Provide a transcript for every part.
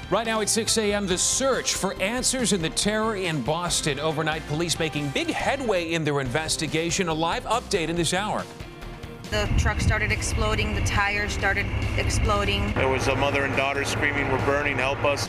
Right now at 6 a.m., the search for answers in the terror in Boston. Overnight, police making big headway in their investigation. A live update in this hour. The truck started exploding. The tires started exploding. There was a mother and daughter screaming, "We're burning, help us."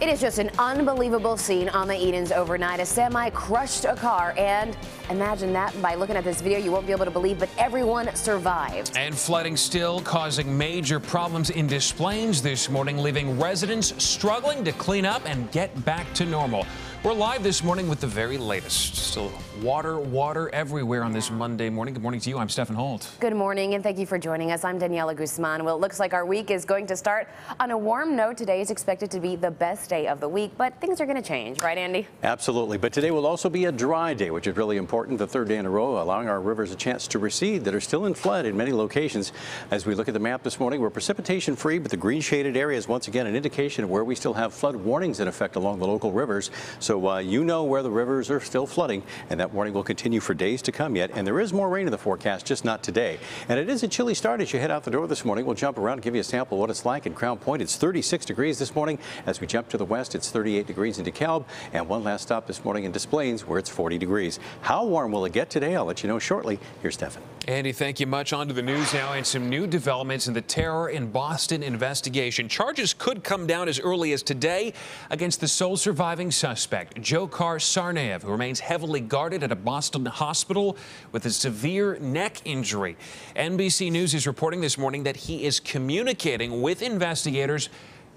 It is just an unbelievable scene on the Edens overnight. A semi crushed a car, and imagine that, by looking at this video, you won't be able to believe, but everyone survived. And flooding still causing major problems in Des Plaines this morning, leaving residents struggling to clean up and get back to normal. We're live this morning with the very latest. Still water everywhere on this Monday morning. Good morning to you. I'm Stephen Holt. Good morning, and thank you for joining us. I'm Daniela Guzman. Well, it looks like our week is going to start on a warm note. Today is expected to be the best day of the week, but things are going to change, right, Andy? Absolutely. But today will also be a dry day, which is really important. The third day in a row, allowing our rivers a chance to recede that are still in flood in many locations. As we look at the map this morning, we're precipitation free, but the green shaded area is once again an indication of where we still have flood warnings in effect along the local rivers. So you know where the rivers are still flooding, and that warning will continue for days to come yet. And there is more rain in the forecast, just not today. And it is a chilly start as you head out the door this morning. We'll jump around and give you a sample of what it's like in Crown Point. It's 36 degrees this morning. As we jump to the west, it's 38 degrees in DeKalb. And one last stop this morning in Des Plaines, where it's 40 degrees. How warm will it get today? I'll let you know shortly. Here's Stephen. Andy, thank you much. On to the news now, and some new developments in the terror in Boston investigation. Charges could come down as early as today against the sole surviving suspect, Dzhokhar Tsarnaev, who remains heavily guarded at a Boston hospital with a severe neck injury. NBC News is reporting this morning that he is communicating with investigators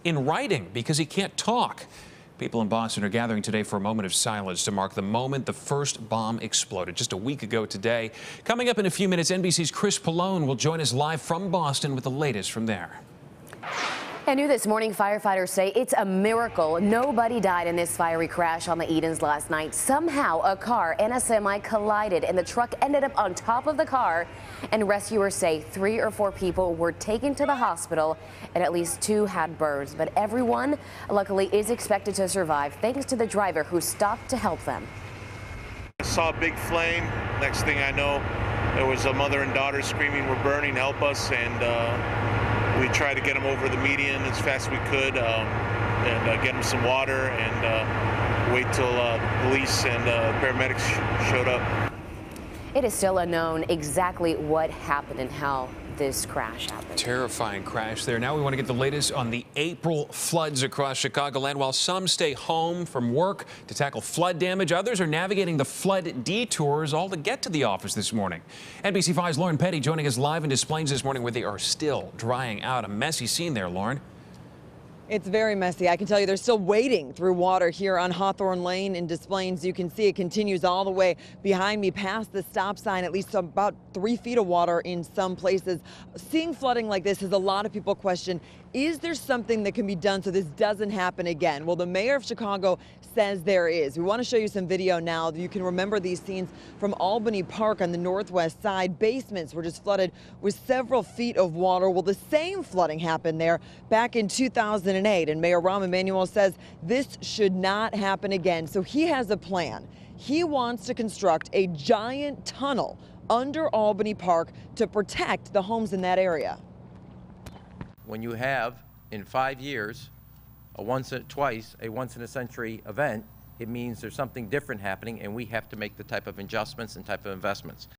in writing because he can't talk. People in Boston are gathering today for a moment of silence to mark the moment the first bomb exploded just a week ago today. Coming up in a few minutes, NBC's Chris Pallone will join us live from Boston with the latest from there. And new this morning, firefighters say it's a miracle nobody died in this fiery crash on the Edens last night. Somehow a car and a semi collided, and the truck ended up on top of the car. And rescuers say 3 or 4 people were taken to the hospital, and at least 2 had burns. But everyone, luckily, is expected to survive thanks to the driver who stopped to help them. I saw a big flame. Next thing I know, there was a mother and daughter screaming, "We're burning, help us." And we tried to get them over the median as fast as we could and get them some water and wait till the police and paramedics showed up. It is still unknown exactly what happened and how this crash happened. Terrifying crash there. Now we want to get the latest on the April floods across Chicagoland. While some stay home from work to tackle flood damage, others are navigating the flood detours all to get to the office this morning. NBC 5's Lauren Petty joining us live in Des Plaines this morning, where they are still drying out. A messy scene there, Lauren. It's very messy. I can tell you they're still wading through water here on Hawthorne Lane in Des Plaines. You can see it continues all the way behind me past the stop sign, at least about 3 feet of water in some places. Seeing flooding like this has a lot of people question, is there something that can be done so this doesn't happen again? Well, the mayor of Chicago says there is. We want to show you some video now. You can remember these scenes from Albany Park on the northwest side. Basements were just flooded with several feet of water. Well, the same flooding happened there back in 2008, and Mayor Rahm Emanuel says this should not happen again. So he has a plan. He wants to construct a giant tunnel under Albany Park to protect the homes in that area. When you have, in 5 years, twice a once-in-a-century event, it means there's something different happening, and we have to make the type of adjustments and type of investments.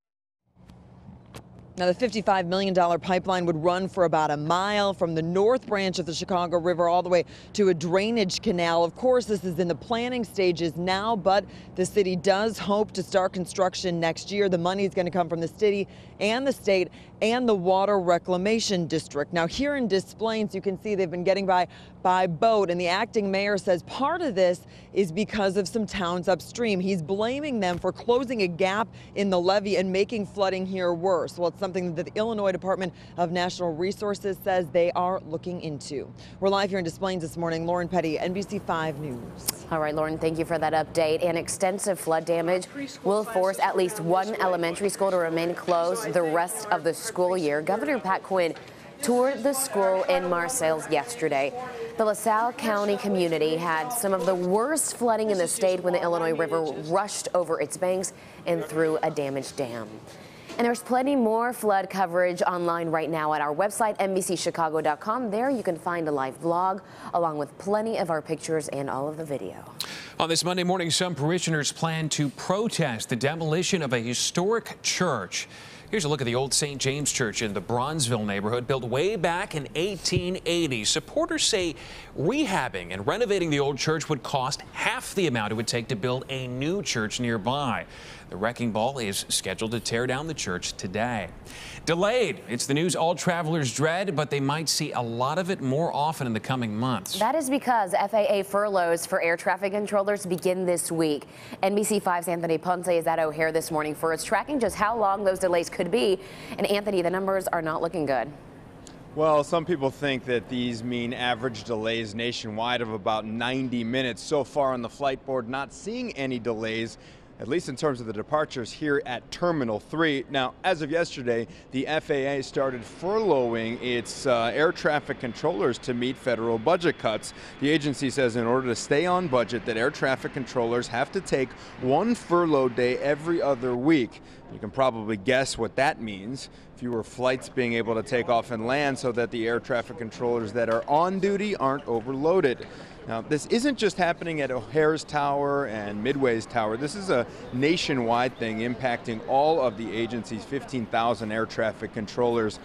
Now, the $55 million pipeline would run for about a mile from the north branch of the Chicago River all the way to a drainage canal. Of course, this is in the planning stages now, but the city does hope to start construction next year. The money is going to come from the city and the state and the Water Reclamation District. Now, here in Des Plaines, you can see they've been getting by boat, and the acting mayor says part of this is because of some towns upstream. He's blaming them for closing a gap in the levee and making flooding here worse. Well, it's something that the Illinois Department of Natural Resources says they are looking into. We're live here in Des Plaines this morning. Lauren Petty, NBC 5 News. All right, Lauren, thank you for that update. And extensive flood damage will force at least one elementary school to remain closed the rest of the school year. Governor Pat Quinn toured the school in Marseilles yesterday. The LaSalle County community had some of the worst flooding in the state when the Illinois River rushed over its banks and through a damaged dam. And there's plenty more flood coverage online right now at our website, NBCChicago.com. There you can find a live vlog along with plenty of our pictures and all of the video. On this Monday morning, some parishioners plan to protest the demolition of a historic church. Here's a look at the old St. James Church in the Bronzeville neighborhood, built way back in 1880. Supporters say rehabbing and renovating the old church would cost half the amount it would take to build a new church nearby. The wrecking ball is scheduled to tear down the church today. Delayed. It's the news all travelers dread, but they might see a lot of it more often in the coming months. That is because FAA furloughs for air traffic controllers begin this week. NBC 5's Anthony Ponce is at O'Hare this morning for us, tracking just how long those delays could be. And Anthony, the numbers are not looking good. Well, some people think that these mean average delays nationwide of about 90 minutes. So far on the flight board, not seeing any delays, at least in terms of the departures here at Terminal 3. Now, as of yesterday, the FAA started furloughing its air traffic controllers to meet federal budget cuts. The agency says in order to stay on budget that air traffic controllers have to take one furlough day every other week. You can probably guess what that means. Fewer flights being able to take off and land so that the air traffic controllers that are on duty aren't overloaded. Now, this isn't just happening at O'Hare's Tower and Midway's Tower. This is a nationwide thing impacting all of the agency's 15,000 air traffic controllers.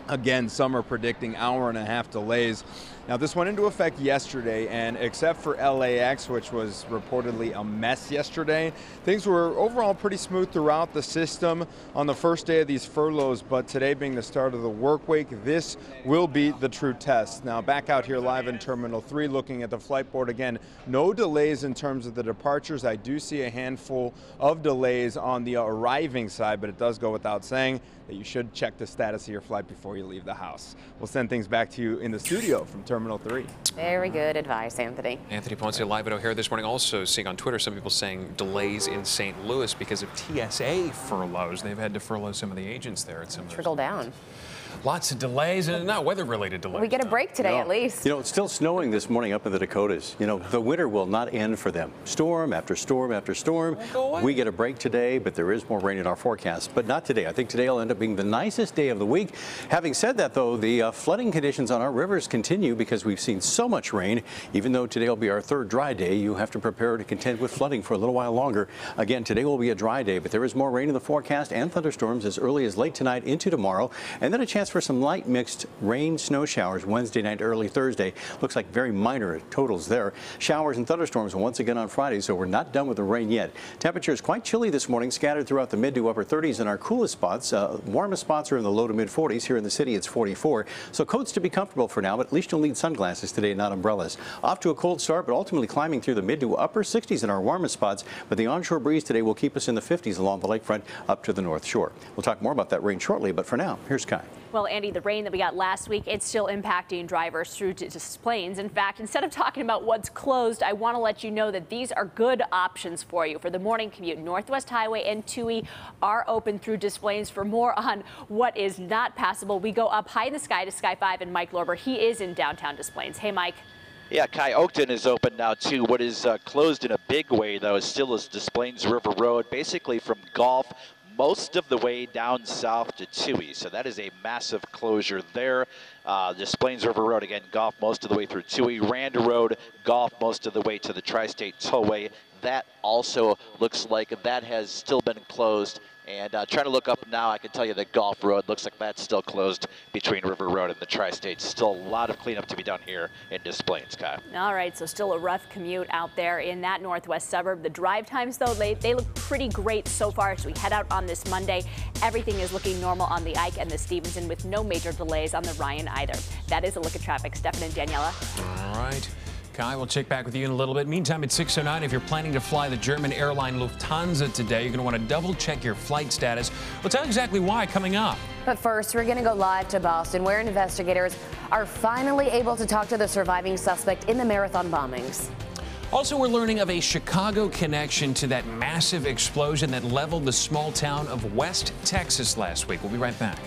Again, some are predicting hour-and-a-half delays. Now, this went into effect yesterday, and except for LAX, which was reportedly a mess yesterday, things were overall pretty smooth throughout the system on the first day of these furloughs. But today being the start of the work week, this will be the true test. Now, back out here live in Terminal 3, looking at the flight board again, no delays in terms of the departures. I do see a handful of delays on the arriving side, but it does go without saying that you should check the status of your flight before you leave the house. We'll send things back to you in the studio from Terminal 3. Very good advice, Anthony. Anthony Ponce live at O'Hare this morning. Also seeing on Twitter some people saying delays in St. Louis because of TSA furloughs. They've had to furlough some of the agents there at some of those Trickle down. Lots of delays and not weather-related delays. We get a break today at least. You know, it's still snowing this morning up in the Dakotas. You know, the winter will not end for them. Storm after storm after storm. We get a break today, but there is more rain in our forecast. But not today. I think today will end up being the nicest day of the week. Having said that, though, the flooding conditions on our rivers continue because we've seen so much rain. Even though today will be our third dry day, you have to prepare to contend with flooding for a little while longer. Again, today will be a dry day, but there is more rain in the forecast and thunderstorms as early as late tonight into tomorrow. And then a chance for some light mixed rain snow showers Wednesday night, early Thursday. Looks like very minor totals there. Showers and thunderstorms once again on Friday, so we're not done with the rain yet. Temperatures quite chilly this morning, scattered throughout the mid to upper 30s in our coolest spots. Warmest spots are in the low to mid 40s. Here in the city, it's 44. So coats to be comfortable for now, but at least you'll need sunglasses today, not umbrellas. Off to a cold start, but ultimately climbing through the mid to upper 60s in our warmest spots. But the onshore breeze today will keep us in the 50s along the lakefront up to the North Shore. We'll talk more about that rain shortly, but for now, here's Kai. Well, Andy, the rain that we got last week, it's still impacting drivers through Des Plaines. In fact, instead of talking about what's closed, I want to let you know that these are good options for you for the morning commute. Northwest Highway and Toohey are open through Des Plaines. For more on what is not passable, we go up high in the sky to Sky 5 and Mike Lorber. He is in downtown Des Plaines. Hey, Mike. Yeah, Kai, Oakton is open now, too. What is closed in a big way, though, is still is Des Plaines River Road, basically from Gulf most of the way down south to Toohey. So that is a massive closure there. Des Plaines River Road, again, Gulf most of the way through Toohey. Rand Road, Gulf most of the way to the Tri-State Tollway. That also looks like that has still been closed. And trying to look up now, I can tell you that Gulf Road looks like that's still closed between River Road and the Tri-States. Still a lot of cleanup to be done here in Des Plaines, Kai. All right, so still a rough commute out there in that northwest suburb. The drive times, though, they look pretty great so far as we head out on this Monday. Everything is looking normal on the Ike and the Stevenson with no major delays on the Ryan either. That is a look at traffic. Stefan and Daniela. All right. Kai, we'll check back with you in a little bit. Meantime, at 6:09, if you're planning to fly the German airline Lufthansa today, you're going to want to double check your flight status. We'll tell you exactly why coming up. But first, we're going to go live to Boston, where investigators are finally able to talk to the surviving suspect in the marathon bombings. Also, we're learning of a Chicago connection to that massive explosion that leveled the small town of West Texas last week. We'll be right back.